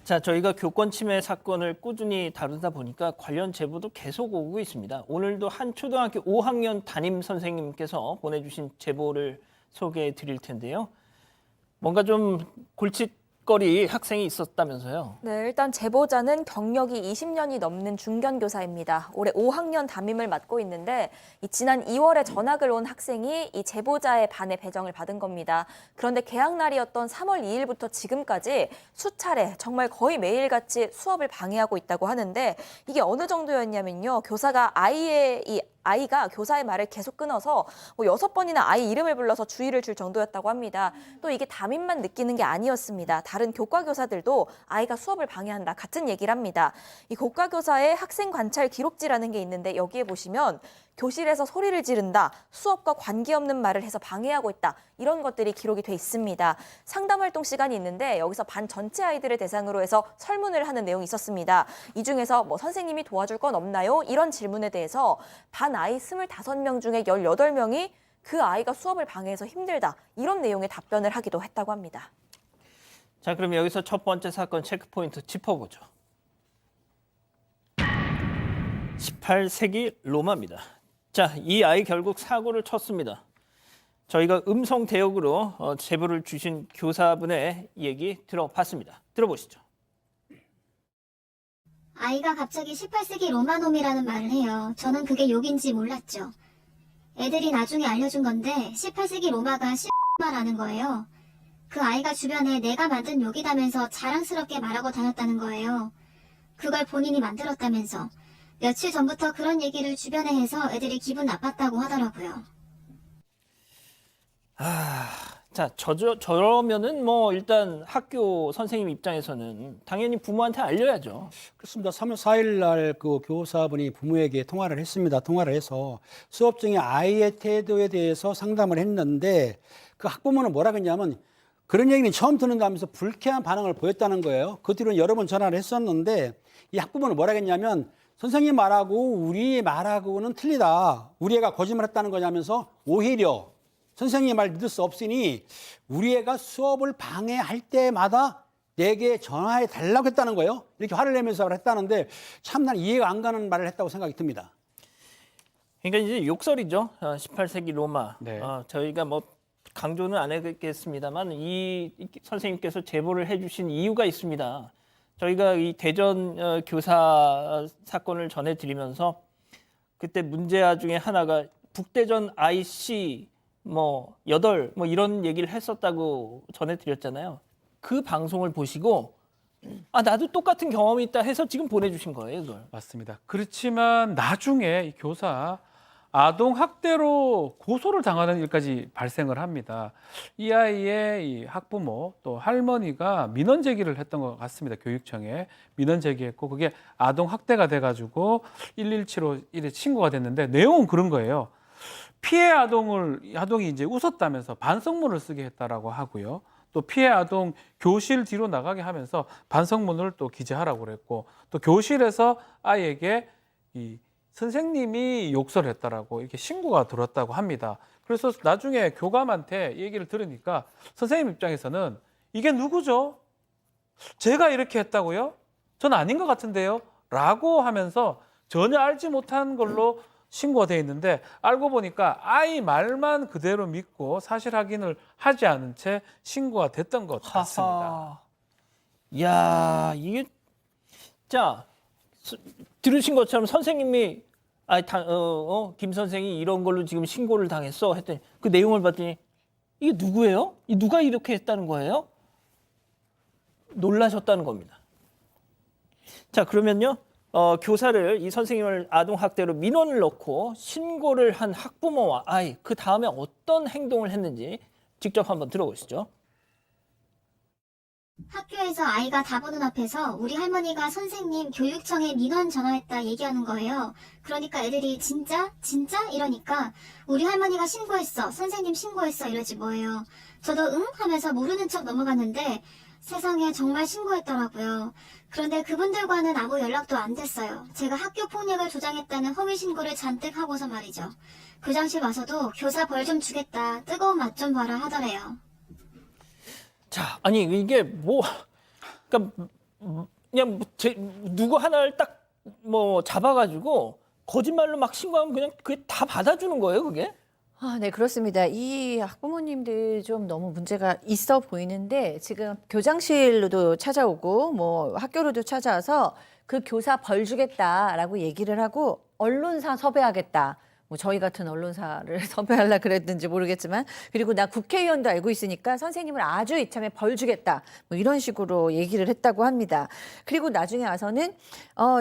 자, 저희가 교권 침해 사건을 꾸준히 다루다 보니까 관련 제보도 계속 오고 있습니다. 오늘도 한 초등학교 5학년 담임 선생님께서 보내주신 제보를 소개해 드릴 텐데요. 뭔가 좀 골칫거리 학생이 있었다면서요? 네, 일단 제보자는 경력이 20년이 넘는 중견교사입니다. 올해 5학년 담임을 맡고 있는데 지난 2월에 전학을 온 학생이 이 제보자의 반에 배정을 받은 겁니다. 그런데 개학 날이었던 3월 2일부터 지금까지 수차례 정말 거의 매일같이 수업을 방해하고 있다고 하는데 이게 어느 정도였냐면요. 교사가 아이가 교사의 말을 계속 끊어서 6번이나 아이 이름을 불러서 주의를 줄 정도였다고 합니다. 또 이게 담임만 느끼는 게 아니었습니다. 다른 교과 교사들도 아이가 수업을 방해한다 같은 얘기를 합니다. 이 교과 교사의 학생 관찰 기록지라는 게 있는데 여기에 보시면 교실에서 소리를 지른다, 수업과 관계없는 말을 해서 방해하고 있다, 이런 것들이 기록이 돼 있습니다. 상담 활동 시간이 있는데 여기서 반 전체 아이들을 대상으로 해서 설문을 하는 내용이 있었습니다. 이 중에서 선생님이 도와줄 건 없나요? 이런 질문에 대해서 반 아이 25명 중에 18명이 그 아이가 수업을 방해해서 힘들다, 이런 내용의 답변을 하기도 했다고 합니다. 자, 그럼 여기서 첫 번째 사건 체크포인트 짚어보죠. 18세기 로마입니다. 자, 이 아이 결국 사고를 쳤습니다. 저희가 음성 대역으로 제보를 주신 교사분의 얘기 들어봤습니다. 들어보시죠. 아이가 갑자기 18세기 로마놈이라는 말을 해요. 저는 그게 욕인지 몰랐죠. 애들이 나중에 알려준 건데 18세기 로마가 말하는 거예요. 그 아이가 주변에 내가 만든 욕이다면서 자랑스럽게 말하고 다녔다는 거예요. 그걸 본인이 만들었다면서. 며칠 전부터 그런 얘기를 주변에 해서 애들이 기분 나빴다고 하더라고요. 자, 저러면은 일단 학교 선생님 입장에서는 당연히 부모한테 알려야죠. 그렇습니다. 3월 4일 날 그 교사분이 부모에게 통화를 했습니다. 통화를 해서 수업 중에 아이의 태도에 대해서 상담을 했는데 그 학부모는 뭐라 그랬냐면 그런 얘기는 처음 듣는다면서 불쾌한 반응을 보였다는 거예요. 그 뒤로는 여러 번 전화를 했었는데 이 학부모는 뭐라 그랬냐면 선생님 말하고 우리 말하고는 틀리다. 우리 애가 거짓말했다는 거냐면서 오히려 선생님 말 믿을 수 없으니 우리 애가 수업을 방해할 때마다 내게 전화해 달라고 했다는 거예요. 이렇게 화를 내면서 했다는데 참 난 이해가 안 가는 말을 했다고 생각이 듭니다. 그러니까 이제 욕설이죠. 18세기 로마. 네. 저희가 강조는 안 하겠습니다만 이 선생님께서 제보를 해주신 이유가 있습니다. 저희가 이 대전 교사 사건을 전해드리면서 그때 문제아 중에 하나가 북대전 IC 8 이런 얘기를 했었다고 전해드렸잖아요. 그 방송을 보시고 나도 똑같은 경험이 있다 해서 지금 보내주신 거예요, 그걸. 맞습니다. 그렇지만 나중에 이 교사 아동 학대로 고소를 당하는 일까지 발생을 합니다. 이 아이의 이 학부모 또 할머니가 민원 제기를 했던 것 같습니다. 교육청에 민원 제기했고 그게 아동 학대가 돼가지고 117로 이래 신고가 됐는데 내용은 그런 거예요. 피해 아동이 이제 웃었다면서 반성문을 쓰게 했다라고 하고요. 또 피해 아동 교실 뒤로 나가게 하면서 반성문을 또 기재하라고 그랬고 또 교실에서 아이에게 이 선생님이 욕설을 했다라고 이렇게 신고가 들어왔다고 합니다. 그래서 나중에 교감한테 얘기를 들으니까 선생님 입장에서는 이게 누구죠? 제가 이렇게 했다고요? 전 아닌 것 같은데요? 라고 하면서 전혀 알지 못한 걸로 신고가 돼 있는데 알고 보니까 아이 말만 그대로 믿고 사실 확인을 하지 않은 채 신고가 됐던 것 같습니다. 이야, 이게 들으신 것처럼 선생님이 김 선생이 이런 걸로 지금 신고를 당했어 했더니 그 내용을 봤더니 이게 누구예요? 누가 이렇게 했다는 거예요? 놀라셨다는 겁니다. 자, 그러면요. 교사를 이 선생님을 아동학대로 민원을 넣고 신고를 한 학부모와 아이, 그 다음에 어떤 행동을 했는지 직접 한번 들어보시죠. 학교에서 아이가 다 보는 앞에서 우리 할머니가 선생님 교육청에 민원 전화했다 얘기하는 거예요. 그러니까 애들이 진짜? 이러니까 우리 할머니가 신고했어. 선생님 신고했어. 이러지 뭐예요. 저도 응? 하면서 모르는 척 넘어갔는데 세상에 정말 신고했더라고요. 그런데 그분들과는 아무 연락도 안 됐어요. 제가 학교 폭력을 조장했다는 허위 신고를 잔뜩 하고서 말이죠. 교장실 와서도 교사 벌 좀 주겠다. 뜨거운 맛 좀 봐라 하더래요. 자, 아니 이게 그러니까 그냥 누구 하나를 딱 뭐 잡아가지고 거짓말로 막 신고하면 그냥 그게 다 받아주는 거예요, 그게? 아, 네, 그렇습니다. 이 학부모님들 좀 너무 문제가 있어 보이는데 지금 교장실로도 찾아오고 뭐 학교로도 찾아와서 그 교사 벌 주겠다라고 얘기를 하고 언론사 섭외하겠다. 뭐 저희 같은 언론사를 섭외하려 그랬는지 모르겠지만 그리고 나 국회의원도 알고 있으니까 선생님을 아주 이참에 벌 주겠다. 뭐 이런 식으로 얘기를 했다고 합니다. 그리고 나중에 와서는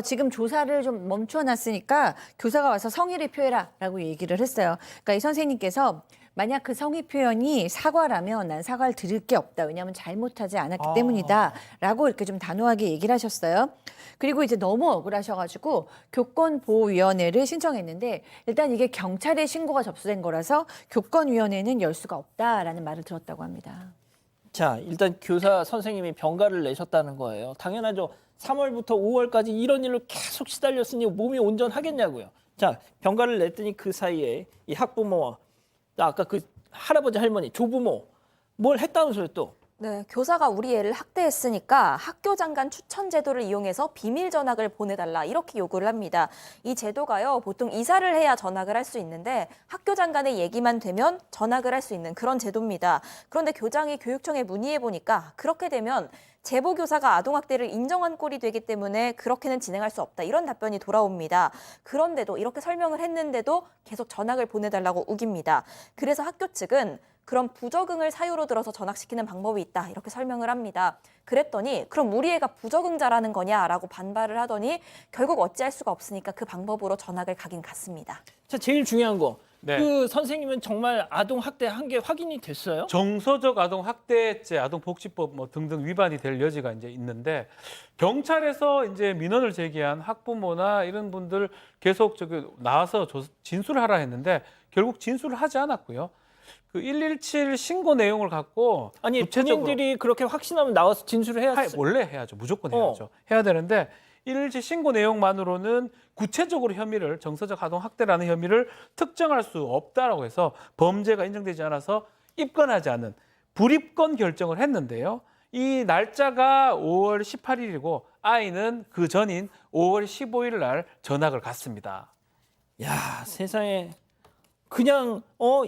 지금 조사를 좀 멈춰놨으니까 교사가 와서 성의를 표해라라고 얘기를 했어요. 그러니까 이 선생님께서 만약 그 성의 표현이 사과라면 난 사과를 들을 게 없다. 왜냐하면 잘못하지 않았기 때문이다라고 이렇게 좀 단호하게 얘기를 하셨어요. 그리고 이제 너무 억울하셔가지고 교권보호위원회를 신청했는데 일단 이게 경찰에 신고가 접수된 거라서 교권위원회는 열 수가 없다라는 말을 들었다고 합니다. 자, 일단 교사 선생님이 병가를 내셨다는 거예요. 당연하죠. 3월부터 5월까지 이런 일로 계속 시달렸으니 몸이 온전하겠냐고요. 자, 병가를 냈더니 그 사이에 이 학부모와 아까 그 할아버지 할머니 조부모 뭘 했다면서요 또. 네, 교사가 우리 애를 학대했으니까 학교 장관 추천 제도를 이용해서 비밀 전학을 보내달라 이렇게 요구를 합니다. 이 제도가요, 보통 이사를 해야 전학을 할 수 있는데 학교 장관의 얘기만 되면 전학을 할 수 있는 그런 제도입니다. 그런데 교장이 교육청에 문의해 보니까 그렇게 되면 제보 교사가 아동학대를 인정한 꼴이 되기 때문에 그렇게는 진행할 수 없다. 이런 답변이 돌아옵니다. 그런데도 이렇게 설명을 했는데도 계속 전학을 보내달라고 우깁니다. 그래서 학교 측은 그럼 부적응을 사유로 들어서 전학시키는 방법이 있다. 이렇게 설명을 합니다. 그랬더니 그럼 우리 애가 부적응자라는 거냐라고 반발을 하더니 결국 어찌할 수가 없으니까 그 방법으로 전학을 가긴 갔습니다. 자, 제일 중요한 거. 네. 그 선생님은 정말 아동 학대한 게 확인이 됐어요? 정서적 아동 학대죄, 아동복지법 뭐 등등 위반이 될 여지가 이제 있는데 경찰에서 이제 민원을 제기한 학부모나 이런 분들 계속 저기 나와서 진술을 하라 했는데 결국 진술을 하지 않았고요. 그 117 신고 내용을 갖고 아니, 구체적으로 본인들이 그렇게 확신하면 나와서 진술을 해야 원래 해야죠. 무조건 해야죠. 해야 되는데 117 신고 내용만으로는 구체적으로 혐의를 정서적 아동 학대라는 혐의를 특정할 수 없다라고 해서 범죄가 인정되지 않아서 입건하지 않은 불입건 결정을 했는데요. 이 날짜가 5월 18일이고 아이는 그 전인 5월 15일 날 전학을 갔습니다. 야, 세상에 그냥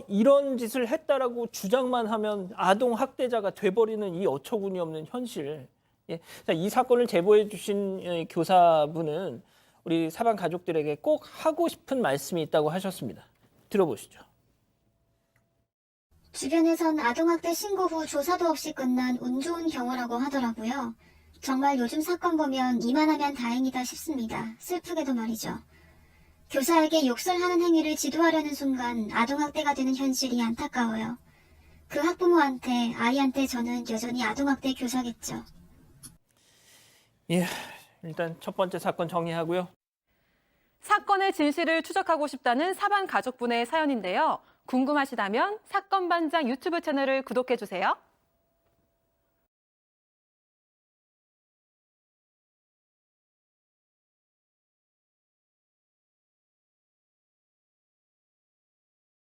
이런 짓을 했다라고 주장만 하면 아동 학대자가 돼버리는 이 어처구니 없는 현실. 예. 자, 이 사건을 제보해 주신 교사분은 우리 사반 가족들에게 꼭 하고 싶은 말씀이 있다고 하셨습니다. 들어보시죠. 주변에선 아동학대 신고 후 조사도 없이 끝난 운 좋은 경우라고 하더라고요. 정말 요즘 사건 보면 이만하면 다행이다 싶습니다. 슬프게도 말이죠. 교사에게 욕설하는 행위를 지도하려는 순간 아동학대가 되는 현실이 안타까워요. 그 학부모한테, 아이한테 저는 여전히 아동학대 교사겠죠. 예, 일단 첫 번째 사건 정리하고요. 사건의 진실을 추적하고 싶다는 사반 가족분의 사연인데요. 궁금하시다면 사건반장 유튜브 채널을 구독해주세요.